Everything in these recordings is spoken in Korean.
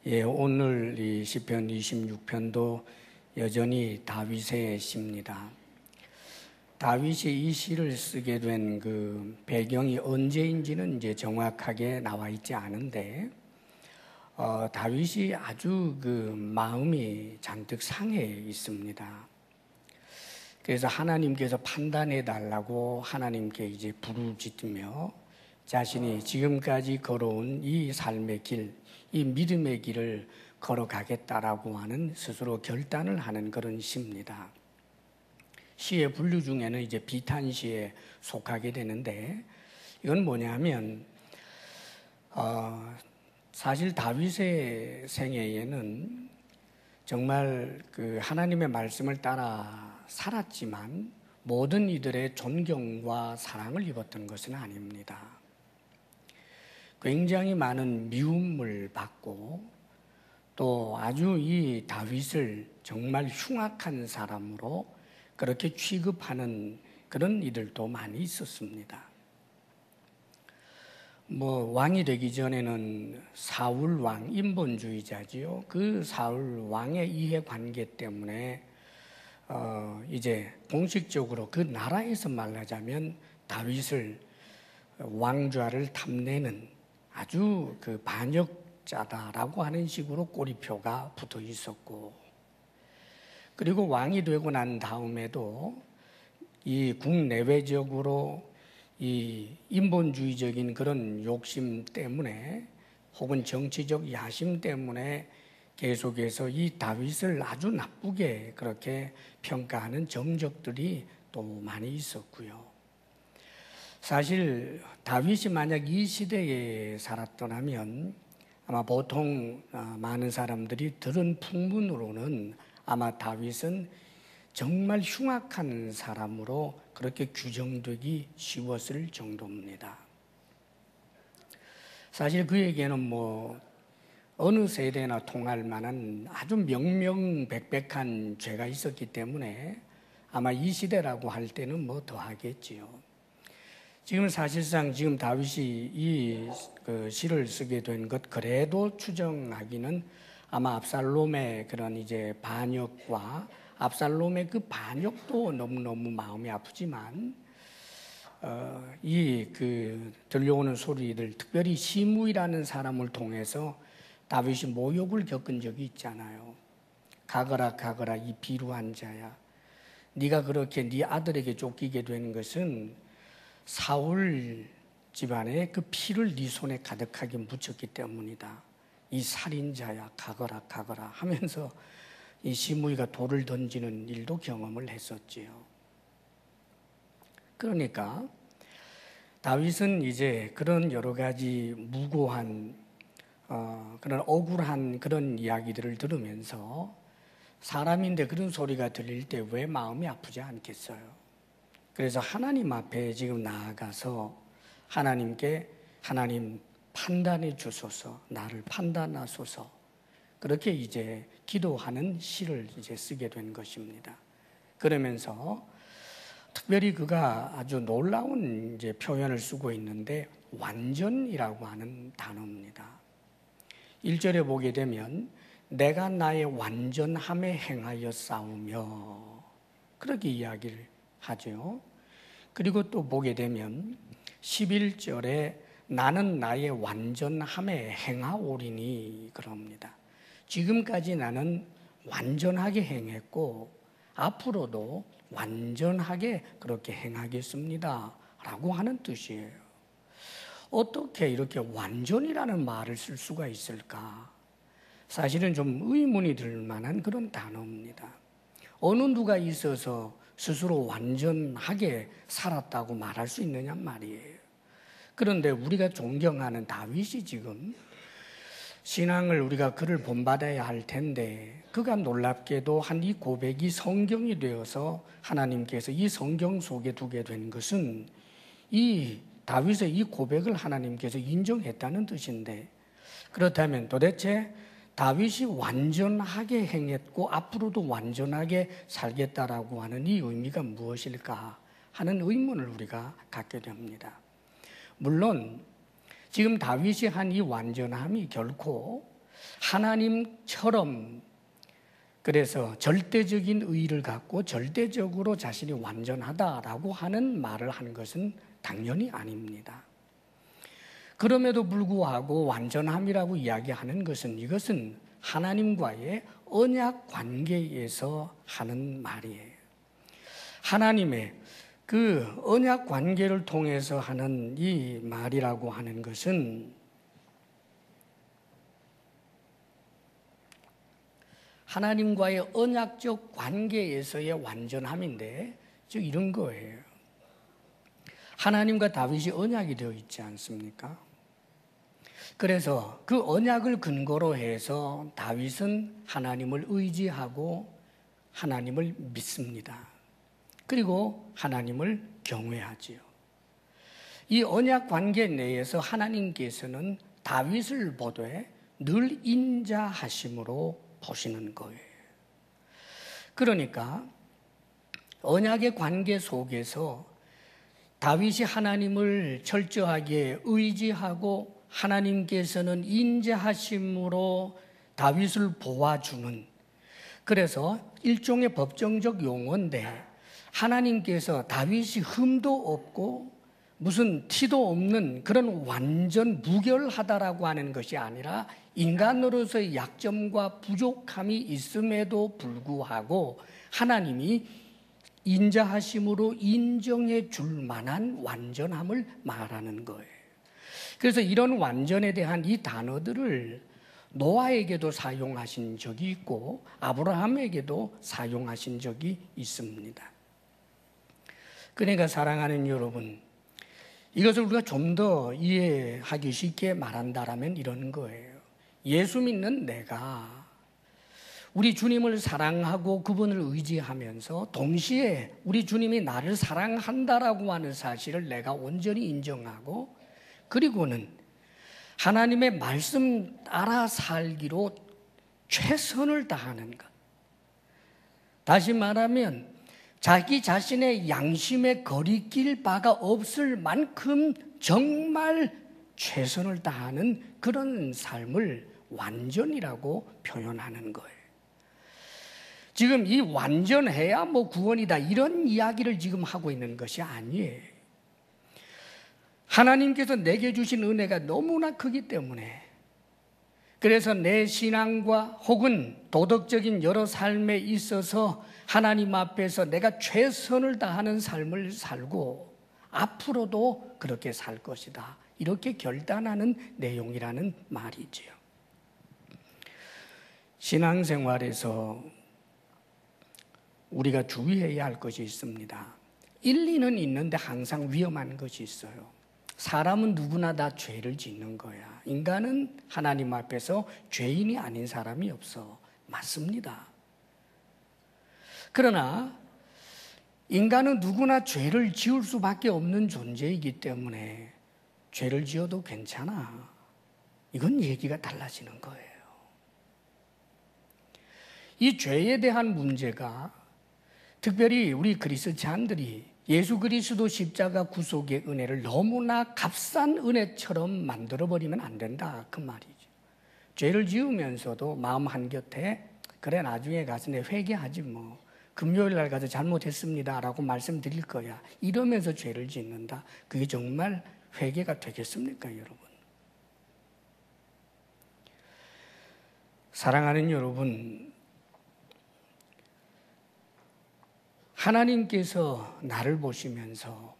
오늘 이 시편 26편도 여전히 다윗의 시입니다. 다윗이 이 시를 쓰게 된 그 배경이 언제인지는 이제 정확하게 나와 있지 않은데, 다윗이 아주 그 마음이 잔뜩 상해 있습니다. 그래서 하나님께서 판단해 달라고 하나님께 이제 부르짖으며 자신이 지금까지 걸어온 이 삶의 길, 이 믿음의 길을 걸어가겠다라고 하는 스스로 결단을 하는 그런 시입니다. 시의 분류 중에는 이제 비탄시에 속하게 되는데, 이건 뭐냐면 사실 다윗의 생애에는 정말 그 하나님의 말씀을 따라 살았지만 모든 이들의 존경과 사랑을 입었던 것은 아닙니다. 굉장히 많은 미움을 받고 또 아주 이 다윗을 정말 흉악한 사람으로 그렇게 취급하는 그런 이들도 많이 있었습니다. 왕이 되기 전에는 사울 왕, 인본주의자지요. 그 사울 왕의 이해관계 때문에 이제 공식적으로 그 나라에서 말하자면 다윗을 왕좌를 탐내는 아주 그 반역자다라고 하는 식으로 꼬리표가 붙어 있었고, 그리고 왕이 되고 난 다음에도 이 국내외적으로 이 인본주의적인 그런 욕심 때문에 혹은 정치적 야심 때문에 계속해서 이 다윗을 아주 나쁘게 그렇게 평가하는 정적들이 또 많이 있었고요. 사실 다윗이 만약 이 시대에 살았더라면 아마 보통 많은 사람들이 들은 풍문으로는 아마 다윗은 정말 흉악한 사람으로 그렇게 규정되기 쉬웠을 정도입니다. 사실 그에게는 어느 세대나 통할 만한 아주 명명백백한 죄가 있었기 때문에 아마 이 시대라고 할 때는 더하겠지요. 지금 사실상 지금 다윗이 이 시를 쓰게 된 것 그래도 추정하기는 아마 압살롬의 그런 이제 반역과 압살롬의 그 반역도 너무너무 마음이 아프지만 들려오는 소리들, 특별히 시므이라는 사람을 통해서 다윗이 모욕을 겪은 적이 있잖아요. 가거라 가거라 이 비루한 자야, 네가 그렇게 네 아들에게 쫓기게 된 것은 사울 집안의 그 피를 네 손에 가득하게 묻혔기 때문이다. 이 살인자야 가거라 가거라 하면서 이 시므이가 돌을 던지는 일도 경험을 했었지요. 그러니까 다윗은 이제 그런 여러 가지 무고한 그런 억울한 그런 이야기들을 들으면서 사람인데 그런 소리가 들릴 때 왜 마음이 아프지 않겠어요? 그래서 하나님 앞에 지금 나아가서 하나님께 하나님 판단해 주소서, 나를 판단하소서, 그렇게 이제 기도하는 시를 이제 쓰게 된 것입니다. 그러면서 특별히 그가 아주 놀라운 이제 표현을 쓰고 있는데 완전이라고 하는 단어입니다. 1절에 보게 되면 내가 나의 완전함에 행하여 싸우며 그렇게 이야기를 하죠. 그리고 또 보게 되면 11절에 나는 나의 완전함에 행하오리니 그럽니다. 지금까지 나는 완전하게 행했고 앞으로도 완전하게 그렇게 행하겠습니다 라고 하는 뜻이에요. 어떻게 이렇게 완전이라는 말을 쓸 수가 있을까? 사실은 좀 의문이 들 만한 그런 단어입니다. 어느 누가 있어서 스스로 완전하게 살았다고 말할 수 있느냐 말이에요. 그런데 우리가 존경하는 다윗이 지금 신앙을 우리가 그를 본받아야 할 텐데 그가 놀랍게도 한 이 고백이 성경이 되어서 하나님께서 이 성경 속에 두게 된 것은 이 다윗의 이 고백을 하나님께서 인정했다는 뜻인데, 그렇다면 도대체 다윗이 완전하게 행했고 앞으로도 완전하게 살겠다라고 하는 이 의미가 무엇일까 하는 의문을 우리가 갖게 됩니다. 물론 지금 다윗이 한 이 완전함이 결코 하나님처럼 그래서 절대적인 의의를 갖고 절대적으로 자신이 완전하다라고 하는 말을 한 것은 당연히 아닙니다. 그럼에도 불구하고 완전함이라고 이야기하는 것은 이것은 하나님과의 언약 관계에서 하는 말이에요. 하나님의 그 언약 관계를 통해서 하는 이 말이라고 하는 것은 하나님과의 언약적 관계에서의 완전함인데, 즉 이런 거예요. 하나님과 다윗이 언약이 되어 있지 않습니까? 그래서 그 언약을 근거로 해서 다윗은 하나님을 의지하고 하나님을 믿습니다. 그리고 하나님을 경외하지요. 이 언약 관계 내에서 하나님께서는 다윗을 보되 늘 인자하심으로 보시는 거예요. 그러니까 언약의 관계 속에서 다윗이 하나님을 철저하게 의지하고 하나님께서는 인자하심으로 다윗을 보아주는, 그래서 일종의 법정적 용어인데 하나님께서 다윗이 흠도 없고 무슨 티도 없는 그런 완전 무결하다라고 하는 것이 아니라 인간으로서의 약점과 부족함이 있음에도 불구하고 하나님이 인자하심으로 인정해 줄 만한 완전함을 말하는 거예요. 그래서 이런 완전에 대한 이 단어들을 노아에게도 사용하신 적이 있고 아브라함에게도 사용하신 적이 있습니다. 그러니까 사랑하는 여러분, 이것을 우리가 좀 더 이해하기 쉽게 말한다라면 이런 거예요. 예수 믿는 내가 우리 주님을 사랑하고 그분을 의지하면서 동시에 우리 주님이 나를 사랑한다라고 하는 사실을 내가 온전히 인정하고, 그리고는 하나님의 말씀 따라 살기로 최선을 다하는 것. 다시 말하면 자기 자신의 양심에 거리낄 바가 없을 만큼 정말 최선을 다하는 그런 삶을 완전이라고 표현하는 거예요. 지금 이 완전해야 뭐 구원이다 이런 이야기를 지금 하고 있는 것이 아니에요. 하나님께서 내게 주신 은혜가 너무나 크기 때문에, 그래서 내 신앙과 혹은 도덕적인 여러 삶에 있어서 하나님 앞에서 내가 최선을 다하는 삶을 살고 앞으로도 그렇게 살 것이다, 이렇게 결단하는 내용이라는 말이지요. 신앙생활에서 우리가 주의해야 할 것이 있습니다. 일리는 있는데 항상 위험한 것이 있어요. 사람은 누구나 다 죄를 짓는 거야. 인간은 하나님 앞에서 죄인이 아닌 사람이 없어. 맞습니다. 그러나 인간은 누구나 죄를 지을 수밖에 없는 존재이기 때문에 죄를 지어도 괜찮아, 이건 얘기가 달라지는 거예요. 이 죄에 대한 문제가 특별히 우리 그리스찬들이 예수 그리스도 십자가 구속의 은혜를 너무나 값싼 은혜처럼 만들어버리면 안 된다, 그 말이죠. 죄를 지으면서도 마음 한곁에 그래 나중에 가서 내 회개하지 뭐, 금요일 날 가서 잘못했습니다 라고 말씀드릴 거야, 이러면서 죄를 짓는다. 그게 정말 회개가 되겠습니까, 여러분? 사랑하는 여러분, 하나님께서 나를 보시면서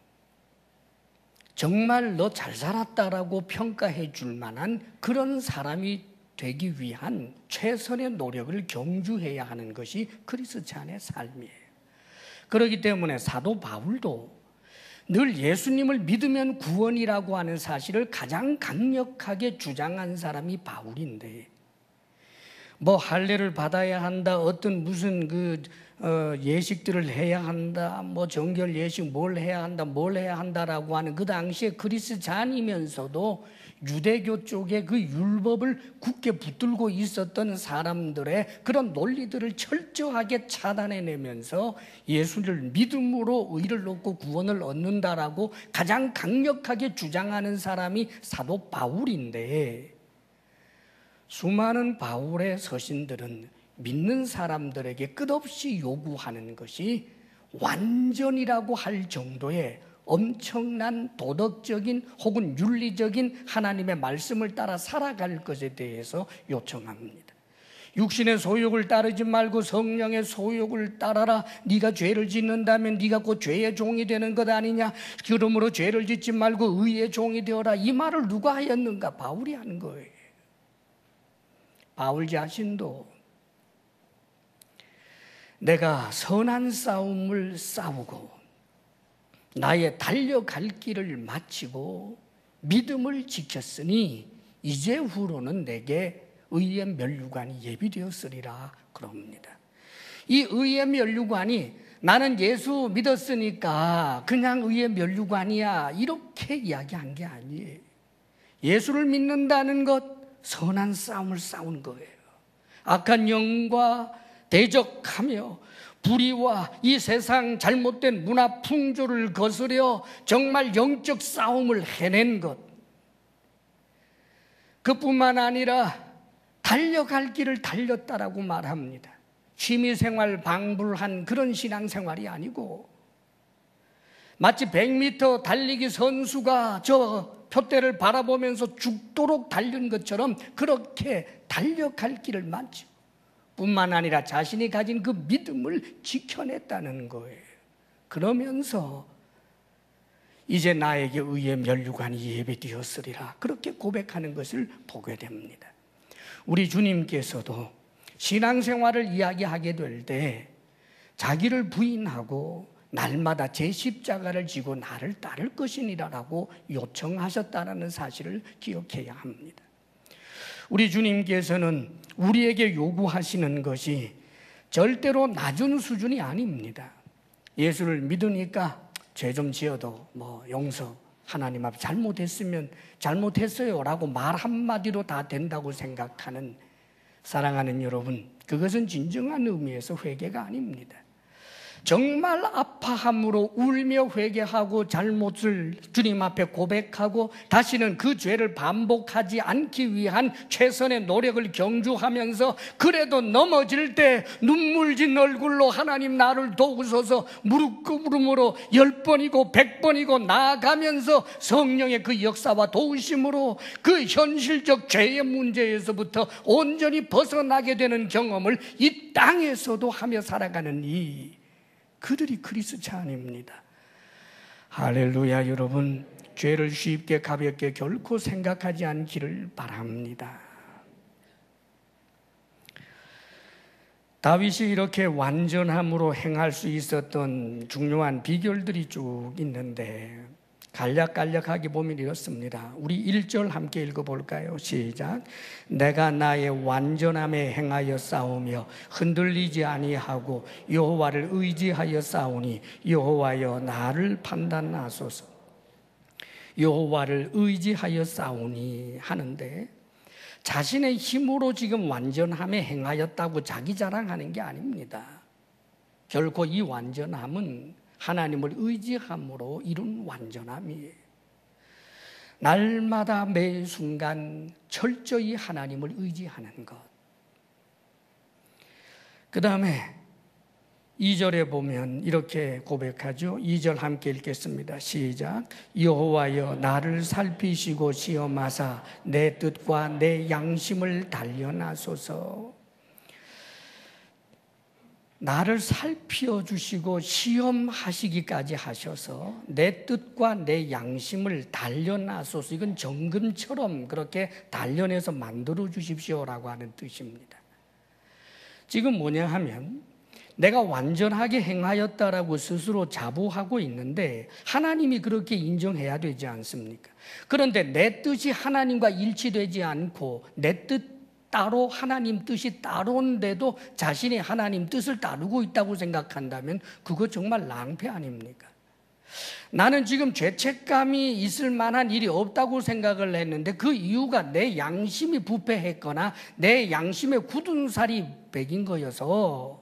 정말 너 잘 살았다라고 평가해 줄 만한 그런 사람이 되기 위한 최선의 노력을 경주해야 하는 것이 그리스찬의 삶이에요. 그렇기 때문에 사도 바울도 늘 예수님을 믿으면 구원이라고 하는 사실을 가장 강력하게 주장한 사람이 바울인데, 뭐 할례를 받아야 한다, 어떤 무슨 예식들을 해야 한다, 뭐 정결 예식 뭘 해야 한다라고 하는 그 당시에 그리스찬이면서도 유대교 쪽에 그 율법을 굳게 붙들고 있었던 사람들의 그런 논리들을 철저하게 차단해내면서 예수를 믿음으로 의를 얻고 구원을 얻는다라고 가장 강력하게 주장하는 사람이 사도 바울인데, 수많은 바울의 서신들은 믿는 사람들에게 끝없이 요구하는 것이 완전이라고 할 정도의 엄청난 도덕적인 혹은 윤리적인 하나님의 말씀을 따라 살아갈 것에 대해서 요청합니다. 육신의 소욕을 따르지 말고 성령의 소욕을 따라라. 네가 죄를 짓는다면 네가 곧 죄의 종이 되는 것 아니냐. 그러므로 죄를 짓지 말고 의의 종이 되어라. 이 말을 누가 하였는가? 바울이 한 거예요. 바울 자신도 내가 선한 싸움을 싸우고 나의 달려갈 길을 마치고 믿음을 지켰으니 이제 후로는 내게 의의 면류관이 예비되었으리라 그럽니다. 이 의의 면류관이 나는 예수 믿었으니까 그냥 의의 면류관이야 이렇게 이야기한 게 아니에요. 예수를 믿는다는 것, 선한 싸움을 싸운 거예요. 악한 영과 대적하며 불의와 이 세상 잘못된 문화 풍조를 거스려 정말 영적 싸움을 해낸 것, 그뿐만 아니라 달려갈 길을 달렸다라고 말합니다. 취미생활 방불한 그런 신앙생활이 아니고 마치 100m 달리기 선수가 저 표대를 바라보면서 죽도록 달린 것처럼 그렇게 달려갈 길을 마치고 뿐만 아니라 자신이 가진 그 믿음을 지켜냈다는 거예요. 그러면서 이제 나에게 의의 면류관이 예비되었으리라 그렇게 고백하는 것을 보게 됩니다. 우리 주님께서도 신앙생활을 이야기하게 될 때 자기를 부인하고 날마다 제 십자가를 지고 나를 따를 것이니라라고 요청하셨다는 사실을 기억해야 합니다. 우리 주님께서는 우리에게 요구하시는 것이 절대로 낮은 수준이 아닙니다. 예수를 믿으니까 죄 좀 지어도 용서, 하나님 앞에 잘못했으면 잘못했어요 라고 말 한마디로 다 된다고 생각하는 사랑하는 여러분, 그것은 진정한 의미에서 회개가 아닙니다. 정말 아파함으로 울며 회개하고 잘못을 주님 앞에 고백하고 다시는 그 죄를 반복하지 않기 위한 최선의 노력을 경주하면서 그래도 넘어질 때 눈물진 얼굴로 하나님 나를 도우소서 무릎 꿇음으로 10번이고 100번이고 나아가면서 성령의 그 역사와 도우심으로 그 현실적 죄의 문제에서부터 온전히 벗어나게 되는 경험을 이 땅에서도 하며 살아가는 그들이 그리스찬입니다. 할렐루야. 여러분, 죄를 쉽게 가볍게 결코 생각하지 않기를 바랍니다. 다윗이 이렇게 완전함으로 행할 수 있었던 중요한 비결들이 쭉 있는데 간략간략하게 보면 이렇습니다. 우리 1절 함께 읽어볼까요? 시작. 내가 나의 완전함에 행하여 싸우며 흔들리지 아니하고 여호와를 의지하여 싸우니 여호와여 나를 판단하소서. 여호와를 의지하여 싸우니 하는데 자신의 힘으로 지금 완전함에 행하였다고 자기 자랑하는 게 아닙니다. 결코 이 완전함은 하나님을 의지함으로 이룬 완전함이에요. 날마다 매 순간 철저히 하나님을 의지하는 것. 그 다음에 2절에 보면 이렇게 고백하죠. 2절 함께 읽겠습니다. 시작. 여호와여 나를 살피시고 시험하사 내 뜻과 내 양심을 단련하소서. 나를 살펴주시고 시험하시기까지 하셔서 내 뜻과 내 양심을 단련하소서. 이건 정금처럼 그렇게 단련해서 만들어 주십시오라고 하는 뜻입니다. 지금 뭐냐 하면 내가 완전하게 행하였다라고 스스로 자부하고 있는데 하나님이 그렇게 인정해야 되지 않습니까? 그런데 내 뜻이 하나님과 일치되지 않고 내 뜻 따로 하나님 뜻이 따로인데도 자신이 하나님 뜻을 따르고 있다고 생각한다면 그거 정말 낭패 아닙니까? 나는 지금 죄책감이 있을 만한 일이 없다고 생각을 했는데 그 이유가 내 양심이 부패했거나 내 양심에 굳은 살이 배긴 거여서,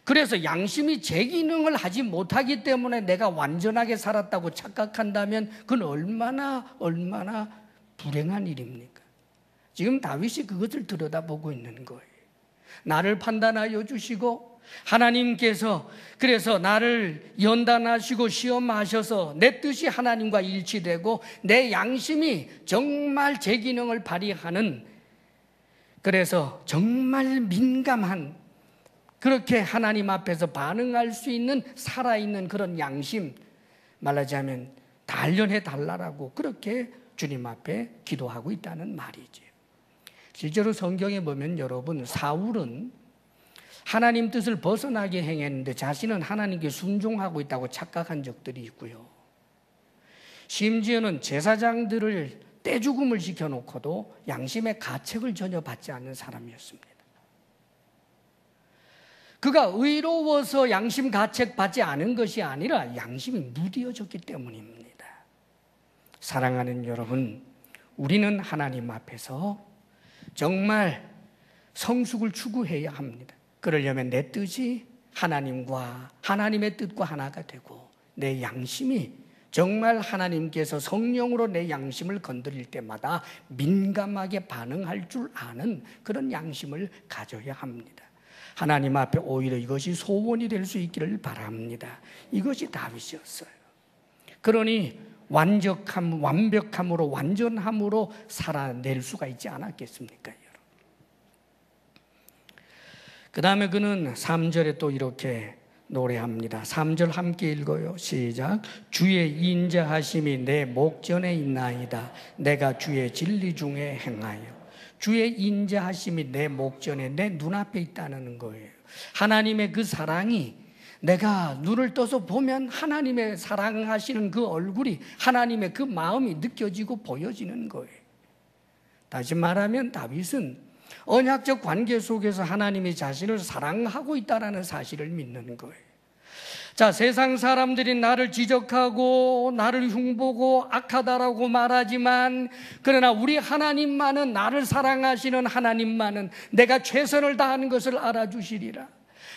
그래서 양심이 제 기능을 하지 못하기 때문에 내가 완전하게 살았다고 착각한다면 그건 얼마나 불행한 일입니까? 지금 다윗이 그것을 들여다보고 있는 거예요. 나를 판단하여 주시고 하나님께서 그래서 나를 연단하시고 시험하셔서 내 뜻이 하나님과 일치되고 내 양심이 정말 제 기능을 발휘하는, 그래서 정말 민감한, 그렇게 하나님 앞에서 반응할 수 있는 살아있는 그런 양심, 말하자면 단련해 달라고 그렇게 주님 앞에 기도하고 있다는 말이죠. 실제로 성경에 보면 여러분, 사울은 하나님 뜻을 벗어나게 행했는데 자신은 하나님께 순종하고 있다고 착각한 적들이 있고요. 심지어는 제사장들을 떼죽음을 시켜놓고도 양심의 가책을 전혀 받지 않는 사람이었습니다. 그가 의로워서 양심 가책 받지 않은 것이 아니라 양심이 무뎌졌기 때문입니다. 사랑하는 여러분, 우리는 하나님 앞에서 정말 성숙을 추구해야 합니다. 그러려면 내 뜻이 하나님과 하나님의 뜻과 하나가 되고 내 양심이 정말 하나님께서 성령으로 내 양심을 건드릴 때마다 민감하게 반응할 줄 아는 그런 양심을 가져야 합니다. 하나님 앞에 오히려 이것이 소원이 될 수 있기를 바랍니다. 이것이 다윗이었어요. 그러니 완벽함으로 완전함으로 살아낼 수가 있지 않았겠습니까, 여러분? 그 다음에 그는 3절에 또 이렇게 노래합니다. 3절 함께 읽어요. 시작. 주의 인자하심이 내 목전에 있나이다. 내가 주의 진리 중에 행하여. 주의 인자하심이 내 목전에, 내 눈앞에 있다는 거예요. 하나님의 그 사랑이 내가 눈을 떠서 보면 하나님의 사랑하시는 그 얼굴이, 하나님의 그 마음이 느껴지고 보여지는 거예요. 다시 말하면 다윗은 언약적 관계 속에서 하나님이 자신을 사랑하고 있다는 사실을 믿는 거예요. 자, 세상 사람들이 나를 지적하고 나를 흉보고 악하다라고 말하지만, 그러나 우리 하나님만은, 나를 사랑하시는 하나님만은 내가 최선을 다하는 것을 알아주시리라.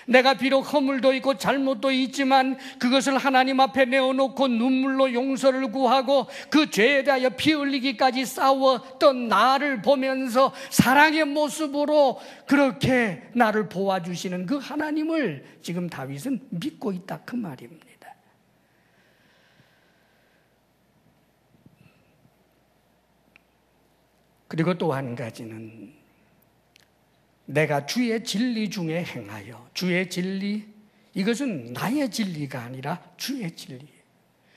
내가 비록 허물도 있고 잘못도 있지만 그것을 하나님 앞에 내어놓고 눈물로 용서를 구하고 그 죄에 대하여 피 흘리기까지 싸웠던 나를 보면서 사랑의 모습으로 그렇게 나를 보아주시는 그 하나님을 지금 다윗은 믿고 있다, 그 말입니다. 그리고 또 한 가지는 내가 주의 진리 중에 행하여. 주의 진리, 이것은 나의 진리가 아니라 주의 진리예요.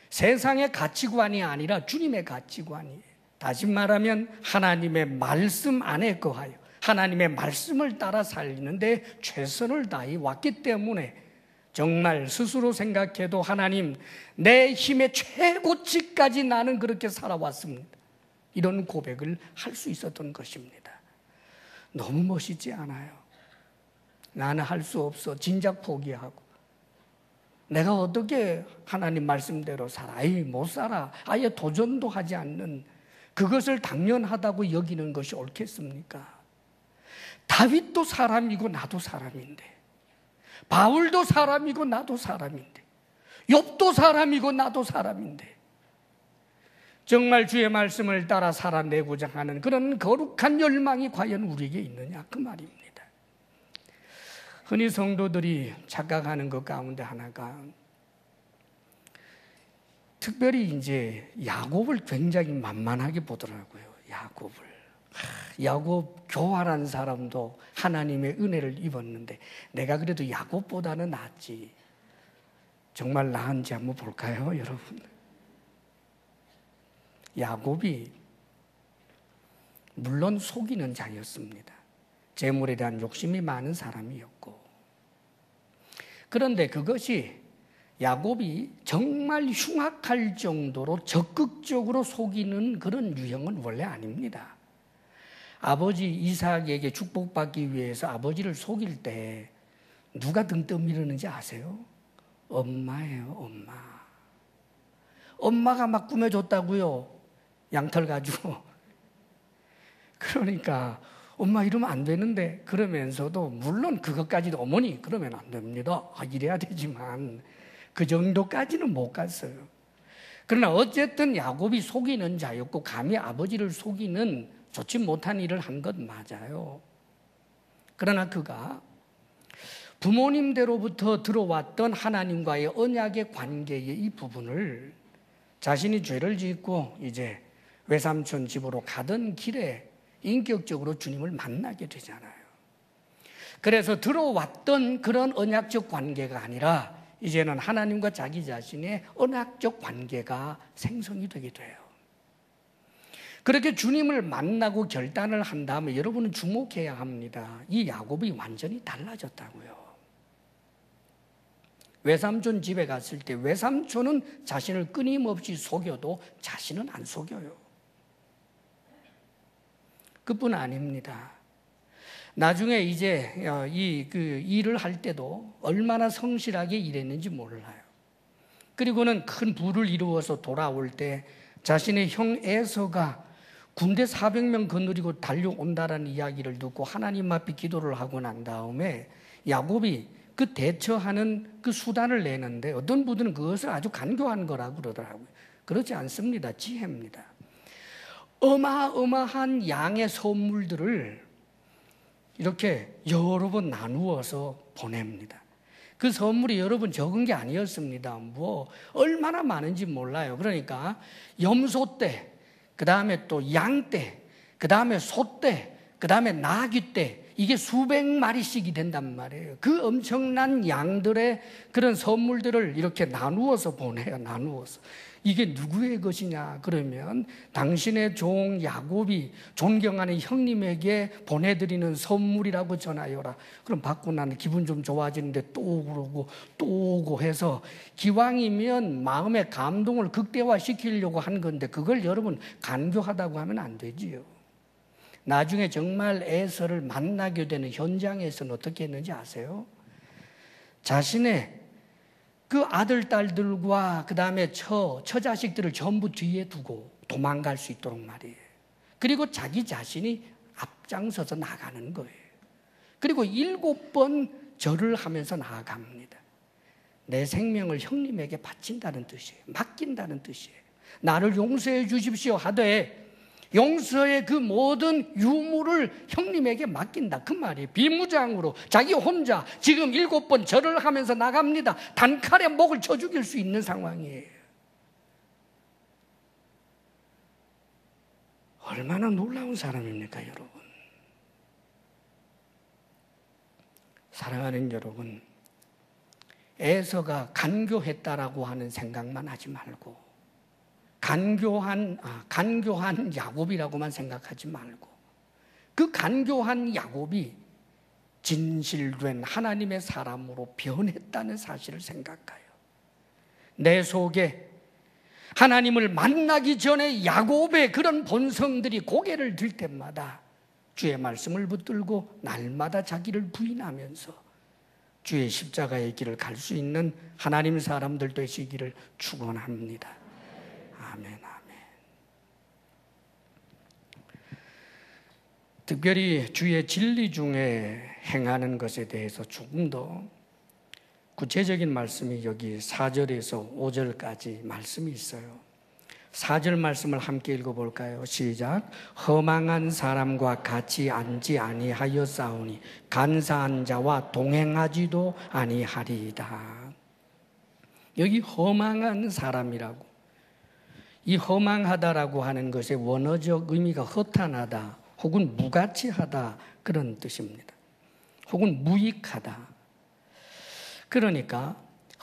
세상의 가치관이 아니라 주님의 가치관이에요. 다시 말하면 하나님의 말씀 안에 거하여 하나님의 말씀을 따라 살리는데 최선을 다해 왔기 때문에 정말 스스로 생각해도 하나님, 내 힘의 최고치까지 나는 그렇게 살아왔습니다, 이런 고백을 할 수 있었던 것입니다. 너무 멋있지 않아요? 나는 할 수 없어. 진작 포기하고. 내가 어떻게 하나님 말씀대로 살아? 아예 못 살아. 아예 도전도 하지 않는, 그것을 당연하다고 여기는 것이 옳겠습니까? 다윗도 사람이고 나도 사람인데, 바울도 사람이고 나도 사람인데, 욥도 사람이고 나도 사람인데, 정말 주의 말씀을 따라 살아내고자 하는 그런 거룩한 열망이 과연 우리에게 있느냐, 그 말입니다. 흔히 성도들이 착각하는 것 가운데 하나가, 특별히 이제 야곱을 굉장히 만만하게 보더라고요. 야곱 교활한 사람도 하나님의 은혜를 입었는데 내가 그래도 야곱보다는 낫지. 정말 나은지 한번 볼까요, 여러분? 야곱이 물론 속이는 자였습니다. 재물에 대한 욕심이 많은 사람이었고, 그런데 그것이 야곱이 정말 흉악할 정도로 적극적으로 속이는 그런 유형은 원래 아닙니다. 아버지 이삭에게 축복받기 위해서 아버지를 속일 때 누가 등 떠밀었는지 아세요? 엄마예요, 엄마. 엄마가 막 꾸며줬다고요, 양털 가지고. 그러니까 엄마 이러면 안 되는데, 그러면서도 물론 그것까지도 어머니 그러면 안 됩니다, 이래야 되지만 그 정도까지는 못 갔어요. 그러나 어쨌든 야곱이 속이는 자였고 감히 아버지를 속이는 좋지 못한 일을 한 것 맞아요. 그러나 그가 부모님대로부터 들어왔던 하나님과의 언약의 관계의 이 부분을 자신이 죄를 짓고 이제 외삼촌 집으로 가던 길에 인격적으로 주님을 만나게 되잖아요. 그래서 들어왔던 그런 언약적 관계가 아니라 이제는 하나님과 자기 자신의 언약적 관계가 생성이 되게 돼요. 그렇게 주님을 만나고 결단을 한 다음에 여러분은 주목해야 합니다. 이 야곱이 완전히 달라졌다고요. 외삼촌 집에 갔을 때 외삼촌은 자신을 끊임없이 속여도 자신은 안 속여요. 그뿐 아닙니다. 나중에 이제 일을 할 때도 얼마나 성실하게 일했는지 몰라요. 그리고는 큰 부를 이루어서 돌아올 때 자신의 형 에서가 군대 400명 거느리고 달려온다라는 이야기를 듣고 하나님 앞에 기도를 하고 난 다음에 야곱이 그 대처하는 그 수단을 내는데 어떤 분들은 그것을 아주 간교한 거라고 그러더라고요. 그렇지 않습니다. 지혜입니다. 어마어마한 양의 선물들을 이렇게 여러 번 나누어서 보냅니다. 그 선물이 여러분 적은 게 아니었습니다. 뭐 얼마나 많은지 몰라요. 그러니까 염소떼, 그 다음에 또 양떼, 그 다음에 소떼, 그 다음에 나귀떼, 이게 수백 마리씩이 된단 말이에요. 그 엄청난 양들의 그런 선물들을 이렇게 나누어서 보내요. 나누어서. 이게 누구의 것이냐 그러면 당신의 종 야곱이 존경하는 형님에게 보내드리는 선물이라고 전하여라. 그럼 받고 나는 기분 좀 좋아지는데 또 그러고 또 오고 해서 기왕이면 마음의 감동을 극대화시키려고 한 건데 그걸 여러분 간교하다고 하면 안 되지요. 나중에 정말 에서를 만나게 되는 현장에서는 어떻게 했는지 아세요? 자신의 그 아들, 딸들과 그 다음에 처자식들을 전부 뒤에 두고 도망갈 수 있도록 말이에요. 그리고 자기 자신이 앞장서서 나가는 거예요. 그리고 7번 절을 하면서 나아갑니다. 내 생명을 형님에게 바친다는 뜻이에요. 맡긴다는 뜻이에요. 나를 용서해 주십시오 하되 용서의 그 모든 유무를 형님에게 맡긴다 그 말이에요. 비무장으로 자기 혼자 지금 7번 절을 하면서 나갑니다. 단칼에 목을 쳐 죽일 수 있는 상황이에요. 얼마나 놀라운 사람입니까 여러분. 사랑하는 여러분, 에서가 간교했다라고 하는 생각만 하지 말고 간교한 야곱이라고만 생각하지 말고 그 간교한 야곱이 진실된 하나님의 사람으로 변했다는 사실을 생각해요. 내 속에 하나님을 만나기 전에 야곱의 그런 본성들이 고개를 들 때마다 주의 말씀을 붙들고 날마다 자기를 부인하면서 주의 십자가의 길을 갈 수 있는 하나님 사람들 되시기를 축원합니다. 아멘, 아멘. 특별히 주의 진리 중에 행하는 것에 대해서 조금 더 구체적인 말씀이 여기 4절에서 5절까지 말씀이 있어요. 4절 말씀을 함께 읽어볼까요? 시작. 허망한 사람과 같이 앉지 아니하였사오니 간사한 자와 동행하지도 아니하리이다. 여기 허망한 사람이라고, 이 허망하다라고 하는 것의 원어적 의미가 허탄하다 혹은 무가치하다 그런 뜻입니다. 혹은 무익하다. 그러니까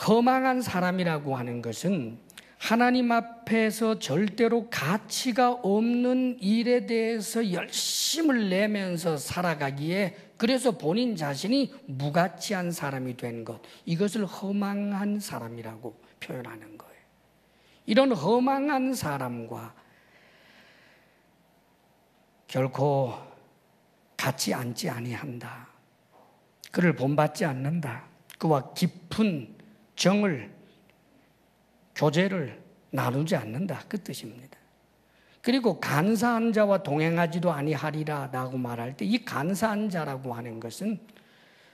허망한 사람이라고 하는 것은 하나님 앞에서 절대로 가치가 없는 일에 대해서 열심을 내면서 살아가기에 그래서 본인 자신이 무가치한 사람이 된 것, 이것을 허망한 사람이라고 표현하는 거예요. 이런 허망한 사람과 결코 같이 앉지 아니한다. 그를 본받지 않는다. 그와 깊은 정을, 교제를 나누지 않는다. 그 뜻입니다. 그리고 간사한 자와 동행하지도 아니하리라 라고 말할 때 이 간사한 자라고 하는 것은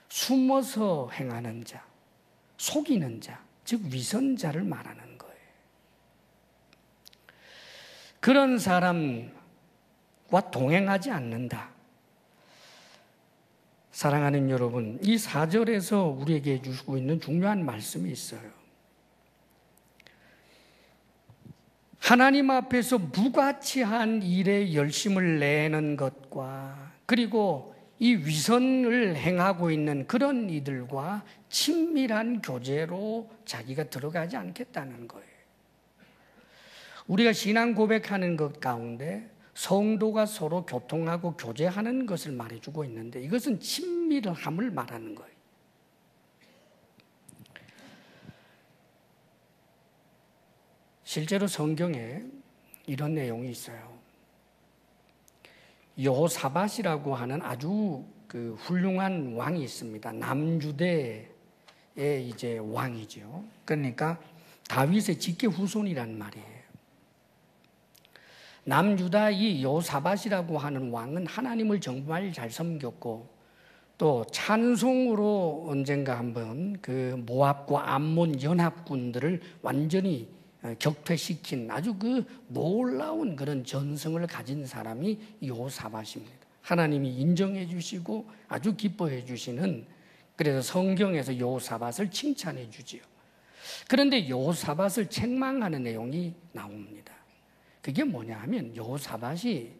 숨어서 행하는 자, 속이는 자, 즉 위선자를 말하는 거예요. 그런 사람, 동행하지 않는다. 사랑하는 여러분, 이 4절에서 우리에게 주시고 있는 중요한 말씀이 있어요. 하나님 앞에서 무가치한 일에 열심을 내는 것과 그리고 이 위선을 행하고 있는 그런 이들과 친밀한 교제로 자기가 들어가지 않겠다는 거예요. 우리가 신앙 고백하는 것 가운데 성도가 서로 교통하고 교제하는 것을 말해주고 있는데 이것은 친밀함을 말하는 거예요. 실제로 성경에 이런 내용이 있어요. 여호사밧이라고 하는 아주 훌륭한 왕이 있습니다. 남유대의 이제 왕이죠. 그러니까 다윗의 직계 후손이란 말이에요. 남유다 이 여호사밧이라고 하는 왕은 하나님을 정말 잘 섬겼고 또 찬송으로 언젠가 한번 그 모압과 암몬 연합군들을 완전히 격퇴시킨 아주 놀라운 그런 전성을 가진 사람이 여호사밧입니다. 하나님이 인정해 주시고 아주 기뻐해 주시는, 그래서 성경에서 여호사밧을 칭찬해 주지요. 그런데 여호사밧을 책망하는 내용이 나옵니다. 그게 뭐냐 하면 여호사밧이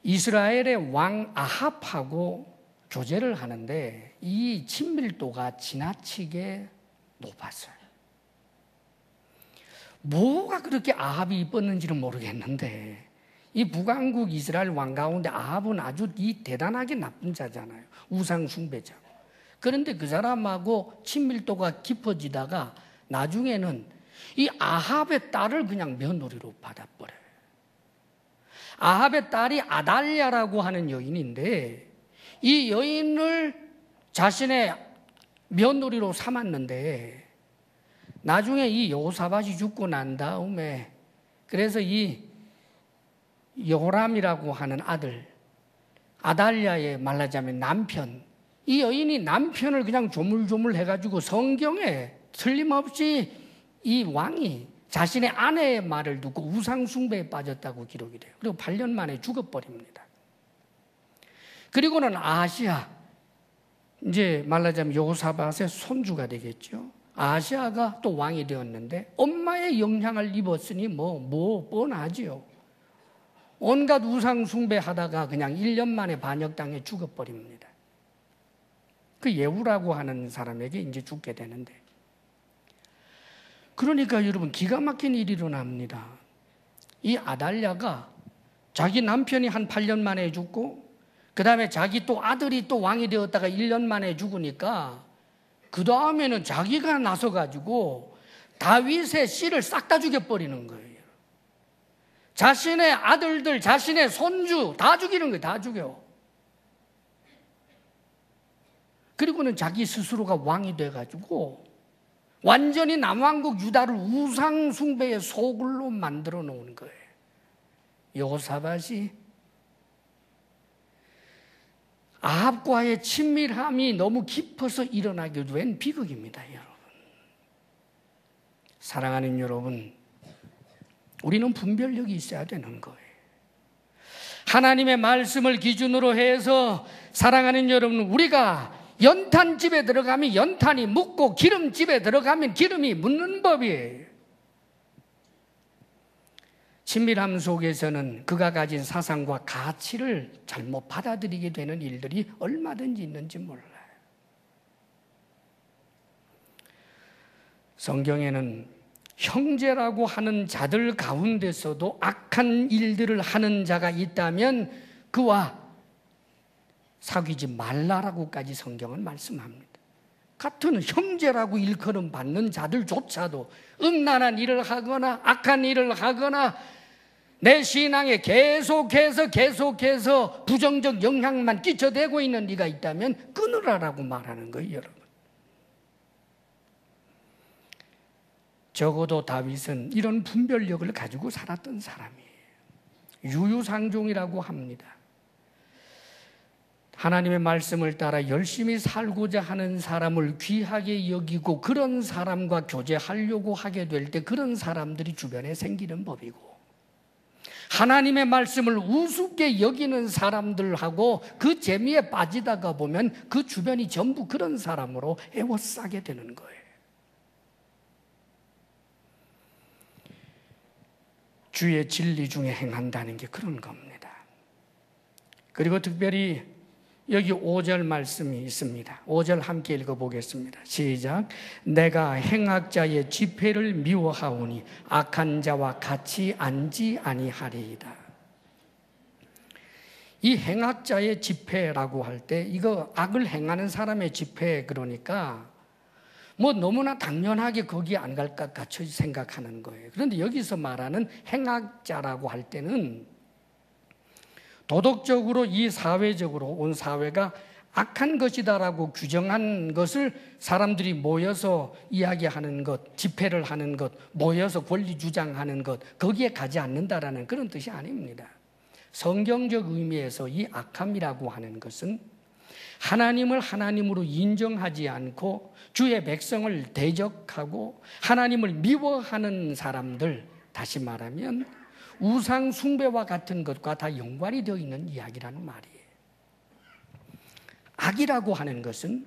이스라엘의 왕 아합하고 교제를 하는데 이 친밀도가 지나치게 높았어요. 뭐가 그렇게 아합이 이뻤는지는 모르겠는데 이 북왕국 이스라엘 왕 가운데 아합은 아주 대단하게 나쁜 자잖아요. 우상 숭배자고. 그런데 그 사람하고 친밀도가 깊어지다가 나중에는 이 아합의 딸을 그냥 며느리로 받아버려요. 아합의 딸이 아달랴라고 하는 여인인데 이 여인을 자신의 며느리로 삼았는데 나중에 이 여호사밧이 죽고 난 다음에 그래서 이 여호람이라고 하는 아들, 아달랴의 말하자면 남편, 이 여인이 남편을 그냥 조물조물 해가지고 성경에 틀림없이 이 왕이 자신의 아내의 말을 듣고 우상숭배에 빠졌다고 기록이 돼요. 그리고 8년 만에 죽어버립니다. 그리고는 아하시아, 이제 말하자면 여호사밧의 손주가 되겠죠. 아하시아가 또 왕이 되었는데 엄마의 영향을 입었으니 뭐 뻔하지요. 온갖 우상숭배하다가 그냥 1년 만에 반역당해 죽어버립니다. 그 예후라고 하는 사람에게 이제 죽게 되는데, 그러니까 여러분 기가 막힌 일이 일어납니다. 이 아달랴가 자기 남편이 한 8년 만에 죽고 그 다음에 자기 또 아들이 또 왕이 되었다가 1년 만에 죽으니까 그 다음에는 자기가 나서가지고 다윗의 씨를 싹 다 죽여버리는 거예요. 자신의 아들들, 자신의 손주 다 죽이는 거예요. 다 죽여. 그리고는 자기 스스로가 왕이 돼가지고 완전히 남왕국 유다를 우상 숭배의 소굴로 만들어 놓은 거예요. 여호사밧이 아합과의 친밀함이 너무 깊어서 일어나게 된 비극입니다, 여러분. 사랑하는 여러분, 우리는 분별력이 있어야 되는 거예요. 하나님의 말씀을 기준으로 해서 사랑하는 여러분, 우리가 연탄집에 들어가면 연탄이 묻고 기름집에 들어가면 기름이 묻는 법이에요. 친밀함 속에서는 그가 가진 사상과 가치를 잘못 받아들이게 되는 일들이 얼마든지 있는지 몰라요. 성경에는 형제라고 하는 자들 가운데서도 악한 일들을 하는 자가 있다면 그와 사귀지 말라라고까지 성경은 말씀합니다. 같은 형제라고 일컬음 받는 자들조차도 음란한 일을 하거나 악한 일을 하거나 내 신앙에 계속해서 부정적 영향만 끼쳐대고 있는 네가 있다면 끊으라라고 말하는 거예요, 여러분. 적어도 다윗은 이런 분별력을 가지고 살았던 사람이에요. 유유상종이라고 합니다. 하나님의 말씀을 따라 열심히 살고자 하는 사람을 귀하게 여기고 그런 사람과 교제하려고 하게 될 때 그런 사람들이 주변에 생기는 법이고, 하나님의 말씀을 우습게 여기는 사람들하고 그 재미에 빠지다가 보면 그 주변이 전부 그런 사람으로 에워싸게 되는 거예요. 주의 진리 중에 행한다는 게 그런 겁니다. 그리고 특별히 여기 5절 말씀이 있습니다. 5절 함께 읽어보겠습니다. 시작. 내가 행악자의 집회를 미워하오니 악한 자와 같이 앉지 아니하리이다. 이 행악자의 집회라고 할 때 이거 악을 행하는 사람의 집회, 그러니까 뭐 너무나 당연하게 거기 안 갈 것 같이 생각하는 거예요. 그런데 여기서 말하는 행악자라고 할 때는 도덕적으로 이 사회적으로 온 사회가 악한 것이다라고 규정한 것을 사람들이 모여서 이야기하는 것, 집회를 하는 것, 모여서 권리 주장하는 것, 거기에 가지 않는다라는 그런 뜻이 아닙니다. 성경적 의미에서 이 악함이라고 하는 것은 하나님을 하나님으로 인정하지 않고 주의 백성을 대적하고 하나님을 미워하는 사람들, 다시 말하면 우상 숭배와 같은 것과 다 연관이 되어 있는 이야기라는 말이에요. 악이라고 하는 것은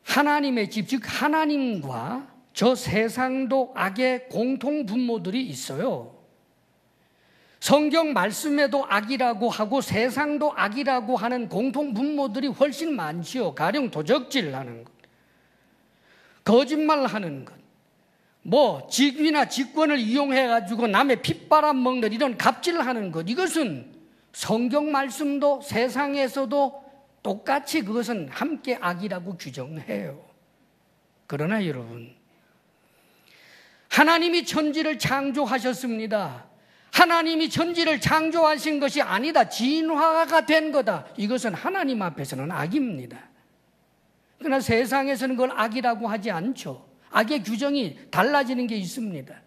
하나님의 집, 즉 하나님과 저 세상도 악의 공통 분모들이 있어요. 성경 말씀에도 악이라고 하고 세상도 악이라고 하는 공통 분모들이 훨씬 많지요. 가령 도적질하는 것, 거짓말하는 것, 뭐 직위나 직권을 이용해가지고 남의 핏바람 먹는 이런 갑질하는 것, 이것은 성경 말씀도 세상에서도 똑같이 그것은 함께 악이라고 규정해요. 그러나 여러분, 하나님이 천지를 창조하셨습니다. 하나님이 천지를 창조하신 것이 아니다, 진화가 된 거다, 이것은 하나님 앞에서는 악입니다. 그러나 세상에서는 그걸 악이라고 하지 않죠. 악의 규정이 달라지는 게 있습니다.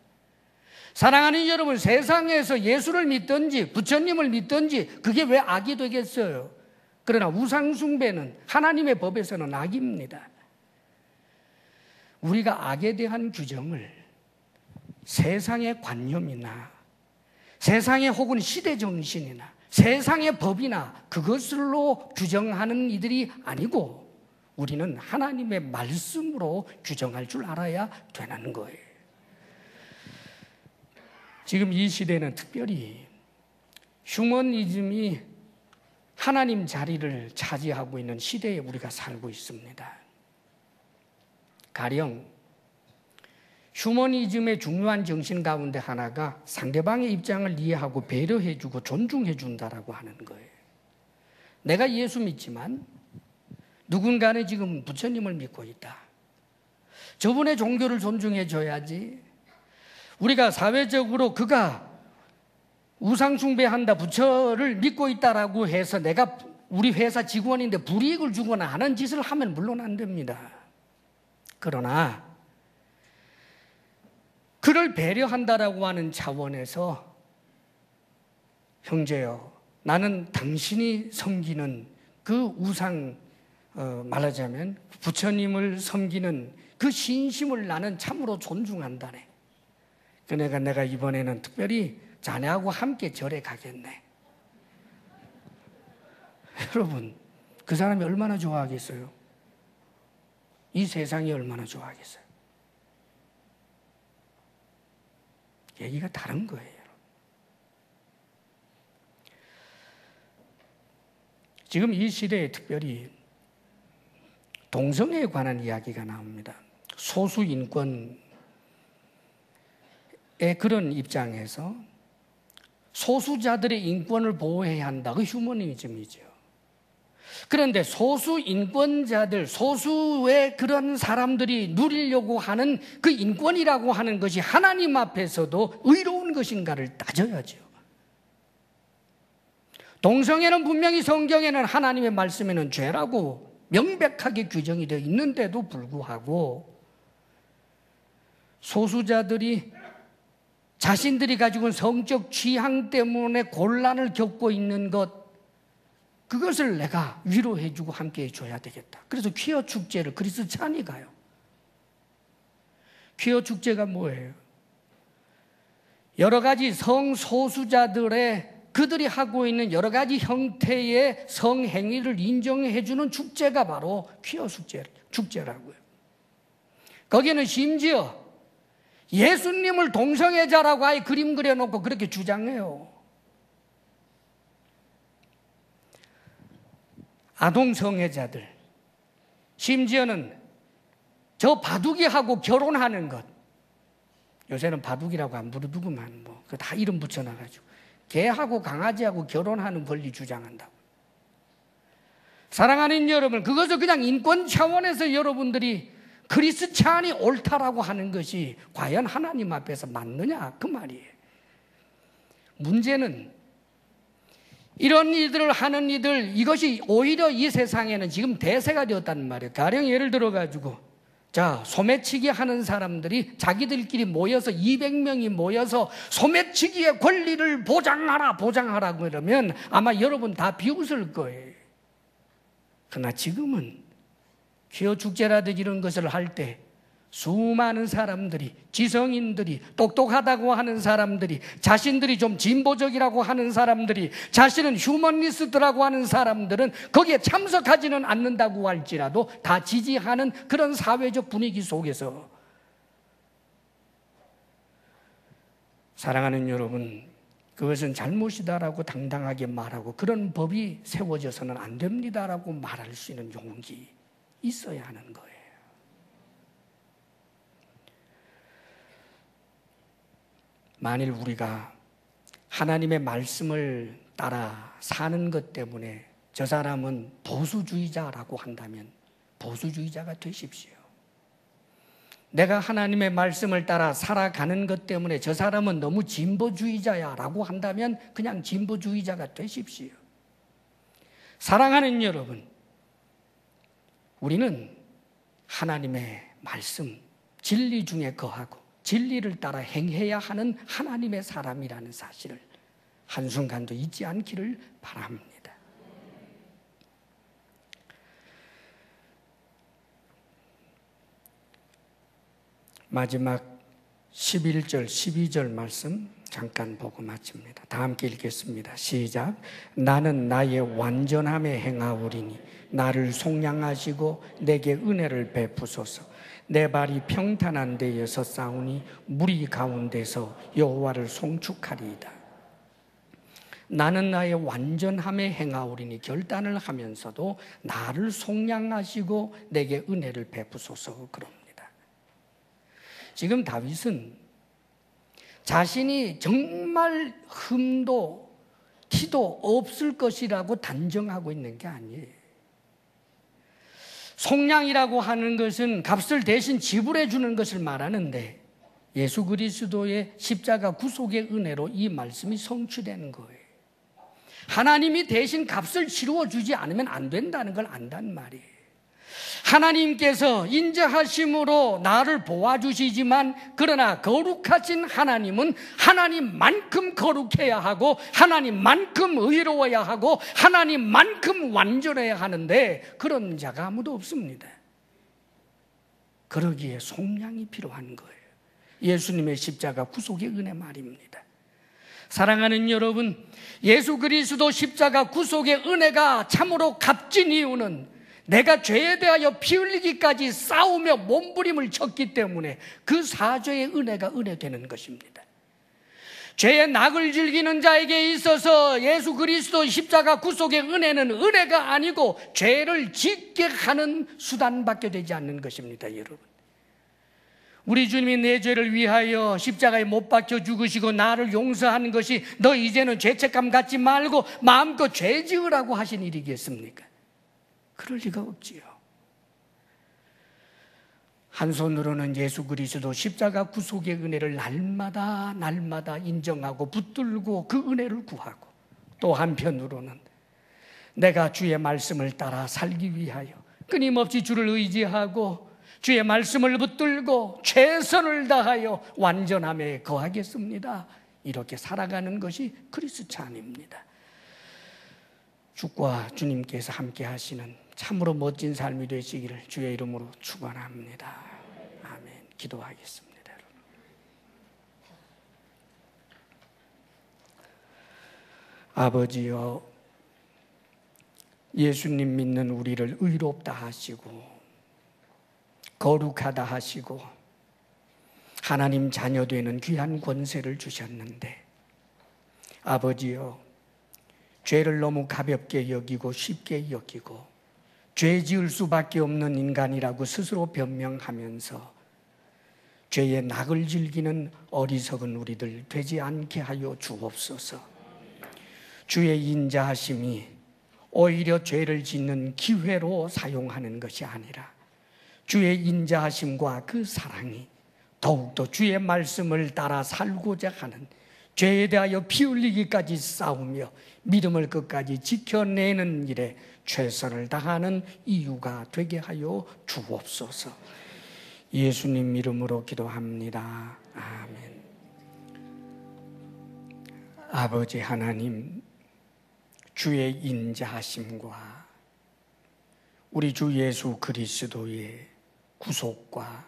사랑하는 여러분, 세상에서 예수를 믿든지 부처님을 믿든지 그게 왜 악이 되겠어요? 그러나 우상숭배는 하나님의 법에서는 악입니다. 우리가 악에 대한 규정을 세상의 관념이나 세상의 혹은 시대정신이나 세상의 법이나 그것으로 규정하는 이들이 아니고 우리는 하나님의 말씀으로 규정할 줄 알아야 되는 거예요. 지금 이 시대는 특별히 휴머니즘이 하나님 자리를 차지하고 있는 시대에 우리가 살고 있습니다. 가령 휴머니즘의 중요한 정신 가운데 하나가 상대방의 입장을 이해하고 배려해주고 존중해준다라고 하는 거예요. 내가 예수 믿지만 누군가는 지금 부처님을 믿고 있다. 저분의 종교를 존중해줘야지. 우리가 사회적으로 그가 우상숭배한다, 부처를 믿고 있다라고 해서 내가 우리 회사 직원인데 불이익을 주거나 하는 짓을 하면 물론 안 됩니다. 그러나 그를 배려한다라고 하는 차원에서 형제여, 나는 당신이 섬기는 그 우상, 말하자면 부처님을 섬기는 그 신심을 나는 참으로 존중한다네. 그러니까 내가 이번에는 특별히 자네하고 함께 절에 가겠네. 여러분, 그 사람이 얼마나 좋아하겠어요? 이 세상이 얼마나 좋아하겠어요? 얘기가 다른 거예요. 지금 이 시대에 특별히 동성애에 관한 이야기가 나옵니다. 소수 인권의 그런 입장에서 소수자들의 인권을 보호해야 한다. 그 휴머니즘이죠. 그런데 소수 인권자들, 소수의 그런 사람들이 누리려고 하는 그 인권이라고 하는 것이 하나님 앞에서도 의로운 것인가를 따져야죠. 동성애는 분명히 성경에는 하나님의 말씀에는 죄라고 명백하게 규정이 되어 있는데도 불구하고 소수자들이 자신들이 가지고 있는 성적 취향 때문에 곤란을 겪고 있는 것, 그것을 내가 위로해주고 함께 해줘야 되겠다. 그래서 퀴어 축제를 크리스찬이 가요. 퀴어 축제가 뭐예요? 여러 가지 성소수자들의 그들이 하고 있는 여러 가지 형태의 성행위를 인정해 주는 축제가 바로 퀴어 축제라고요. 거기는 심지어 예수님을 동성애자라고 아예 그림 그려놓고 그렇게 주장해요. 아동성애자들, 심지어는 저 바둑이하고 결혼하는 것, 요새는 바둑이라고 안 부르더구만, 뭐 다 이름 붙여놔가지고 개하고 강아지하고 결혼하는 권리 주장한다고. 사랑하는 여러분, 그것을 그냥 인권 차원에서 여러분들이 크리스찬이 옳다라고 하는 것이 과연 하나님 앞에서 맞느냐 그 말이에요. 문제는 이런 일들을 하는 이들, 이것이 오히려 이 세상에는 지금 대세가 되었다는 말이에요. 가령 예를 들어가지고 자, 소매치기 하는 사람들이 자기들끼리 모여서 200명이 모여서 소매치기의 권리를 보장하라 그러면 아마 여러분 다 비웃을 거예요. 그러나 지금은 퀴어 축제라든지 이런 것을 할 때 수많은 사람들이, 지성인들이, 똑똑하다고 하는 사람들이, 자신들이 좀 진보적이라고 하는 사람들이, 자신은 휴머니스트라고 하는 사람들은 거기에 참석하지는 않는다고 할지라도 다 지지하는 그런 사회적 분위기 속에서, 사랑하는 여러분, 그것은 잘못이다라고 당당하게 말하고 그런 법이 세워져서는 안 됩니다라고 말할 수 있는 용기 있어야 하는 거예요. 만일 우리가 하나님의 말씀을 따라 사는 것 때문에 저 사람은 보수주의자라고 한다면 보수주의자가 되십시오. 내가 하나님의 말씀을 따라 살아가는 것 때문에 저 사람은 너무 진보주의자야라고 한다면 그냥 진보주의자가 되십시오. 사랑하는 여러분, 우리는 하나님의 말씀, 진리 중에 거하고 진리를 따라 행해야 하는 하나님의 사람이라는 사실을 한순간도 잊지 않기를 바랍니다. 마지막 11절, 12절 말씀 잠깐 보고 마칩니다. 다 함께 읽겠습니다. 시작. 나는 나의 완전함에 행하오리니 나를 속량하시고 내게 은혜를 베푸소서. 내 발이 평탄한 데에 섰사오니 무리 가운데서 여호와를 송축하리이다. 나는 나의 완전함에 행하오리니 결단을 하면서도 나를 속량하시고 내게 은혜를 베푸소서 그럽니다. 지금 다윗은 자신이 정말 흠도 티도 없을 것이라고 단정하고 있는 게 아니에요. 속량이라고 하는 것은 값을 대신 지불해 주는 것을 말하는데 예수 그리스도의 십자가 구속의 은혜로 이 말씀이 성취되는 거예요. 하나님이 대신 값을 치루어 주지 않으면 안 된다는 걸 안단 말이에요. 하나님께서 인자하심으로 나를 도와주시지만 그러나 거룩하신 하나님은 하나님만큼 거룩해야 하고 하나님만큼 의로워야 하고 하나님만큼 완전해야 하는데 그런 자가 아무도 없습니다. 그러기에 속량이 필요한 거예요. 예수님의 십자가 구속의 은혜 말입니다. 사랑하는 여러분, 예수 그리스도 십자가 구속의 은혜가 참으로 값진 이유는 내가 죄에 대하여 피 흘리기까지 싸우며 몸부림을 쳤기 때문에 그 사죄의 은혜가 은혜되는 것입니다. 죄의 낙을 즐기는 자에게 있어서 예수 그리스도 십자가 구속의 은혜는 은혜가 아니고 죄를 짓게 하는 수단밖에 되지 않는 것입니다. 여러분, 우리 주님이 내 죄를 위하여 십자가에 못 박혀 죽으시고 나를 용서하는 것이 너 이제는 죄책감 갖지 말고 마음껏 죄 지으라고 하신 일이겠습니까? 그럴 리가 없지요. 한 손으로는 예수 그리스도 십자가 구속의 은혜를 날마다 인정하고 붙들고 그 은혜를 구하고, 또 한편으로는 내가 주의 말씀을 따라 살기 위하여 끊임없이 주를 의지하고 주의 말씀을 붙들고 최선을 다하여 완전함에 거하겠습니다. 이렇게 살아가는 것이 그리스찬입니다. 주과 주님께서 함께 하시는 참으로 멋진 삶이 되시기를 주의 이름으로 축원합니다. 아멘. 기도하겠습니다. 아버지여, 예수님 믿는 우리를 의롭다 하시고 거룩하다 하시고 하나님 자녀 되는 귀한 권세를 주셨는데, 아버지여, 죄를 너무 가볍게 여기고 쉽게 여기고 죄 지을 수밖에 없는 인간이라고 스스로 변명하면서 죄의 낙을 즐기는 어리석은 우리들 되지 않게 하여 주옵소서. 주의 인자하심이 오히려 죄를 짓는 기회로 사용하는 것이 아니라 주의 인자하심과 그 사랑이 더욱더 주의 말씀을 따라 살고자 하는, 죄에 대하여 피 흘리기까지 싸우며 믿음을 끝까지 지켜내는 일에 최선을 다하는 이유가 되게 하여 주옵소서. 예수님 이름으로 기도합니다. 아멘. 아버지 하나님, 주의 인자하심과 우리 주 예수 그리스도의 구속과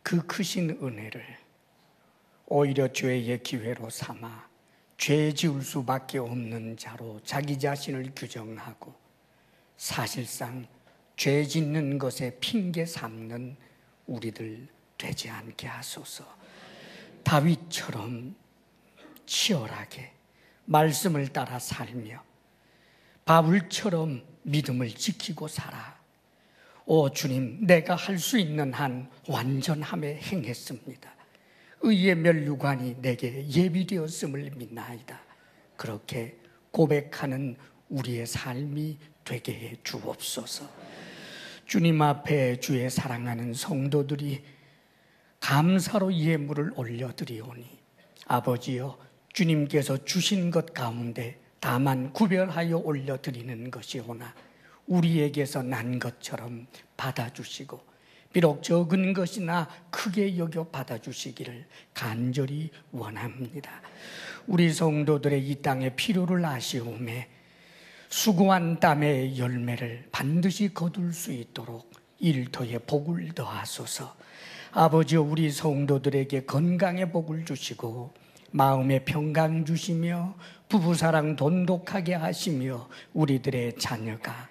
그 크신 은혜를 오히려 죄의 기회로 삼아 죄 지을 수밖에 없는 자로 자기 자신을 규정하고 사실상 죄 짓는 것에 핑계 삼는 우리들 되지 않게 하소서. 다윗처럼 치열하게 말씀을 따라 살며 바울처럼 믿음을 지키고 살아. 오 주님, 내가 할 수 있는 한 완전함에 행했습니다. 의의 면류관이 내게 예비되었음을 믿나이다. 그렇게 고백하는 우리의 삶이 되게 해 주옵소서. 주님 앞에 주의 사랑하는 성도들이 감사로 예물을 올려드리오니, 아버지여, 주님께서 주신 것 가운데 다만 구별하여 올려드리는 것이오나 우리에게서 난 것처럼 받아주시고 비록 적은 것이나 크게 여겨 받아주시기를 간절히 원합니다. 우리 성도들의 이 땅의 필요를 아시오매 수고한 땀의 열매를 반드시 거둘 수 있도록 일터에 복을 더하소서. 아버지여, 우리 성도들에게 건강의 복을 주시고 마음의 평강 주시며 부부사랑 돈독하게 하시며 우리들의 자녀가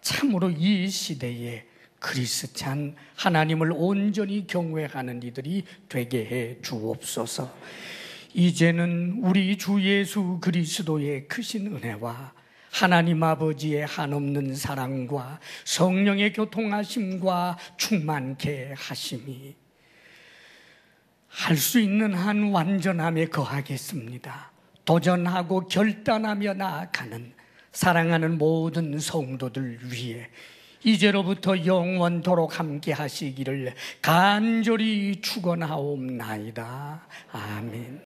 참으로 이 시대에 그리스찬 하나님을 온전히 경외하는 이들이 되게 해 주옵소서. 이제는 우리 주 예수 그리스도의 크신 은혜와 하나님 아버지의 한없는 사랑과 성령의 교통하심과 충만케 하심이 할 수 있는 한 완전함에 거하겠습니다. 도전하고 결단하며 나아가는 사랑하는 모든 성도들 위해 이제로부터 영원토록 함께 하시기를 간절히 축원하옵나이다. 아멘.